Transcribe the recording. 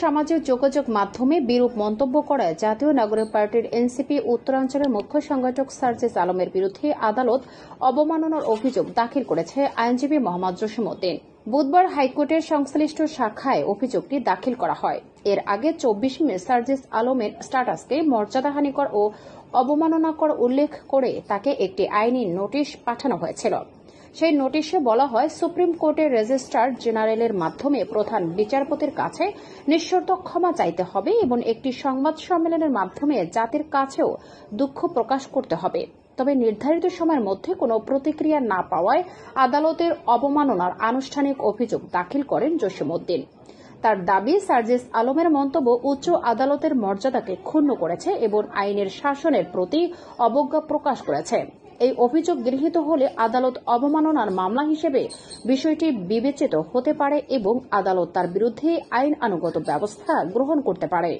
সামাজিক যোগাযোগ মাধ্যমে বিরূপ মন্তব্য করায় জাতীয় নাগরিক পার্টির এনসিপি উত্তরাঞ্চলের মুখ্য সংগঠক সার্জিস আলমের বিরুদ্ধে আদালত অবমাননার অভিযোগ দাখিল করেছে আইনজীবী মোহাম্মদ জসিমউদ্দিন। বুধবার হাইকোর্টের সংশ্লিষ্ট শাখায় অভিযোগটি দাখিল করা হয়। এর আগে 24 মে সার্জিস আলমের স্ট্যাটাসকে মর্যাদাহানিকর ও অবমাননাকর উল্লেখ করে তাকে একটি আইনি নোটিশ পাঠানো হয়েছিল। সেই নোটিশে বলা হয়, সুপ্রিম কোর্টের রেজিস্ট্রার জেনারেলের মাধ্যমে প্রধান বিচারপতির কাছে নিঃশর্ত ক্ষমা চাইতে হবে এবং একটি সংবাদ সম্মেলনের মাধ্যমে জাতির কাছেও দুঃখ প্রকাশ করতে হবে। তবে নির্ধারিত সময়ের মধ্যে কোনো প্রতিক্রিয়া না পাওয়ায় আদালতের অবমাননার আনুষ্ঠানিক অভিযোগ দাখিল করেন জসিমউদ্দিন। তার দাবি, সার্জিস আলমের মন্তব্য উচ্চ আদালতের মর্যাদাকে ক্ষুণ্ণ করেছে এবং আইনের শাসনের প্রতি অবজ্ঞা প্রকাশ করেছে। এই অভিযোগ গৃহীত হলে আদালত অবমাননার মামলা হিসেবে বিষয়টি বিবেচিত হতে পারে এবং আদালত তার বিরুদ্ধে আইন আনুগত ব্যবস্থা গ্রহণ করতে পারে।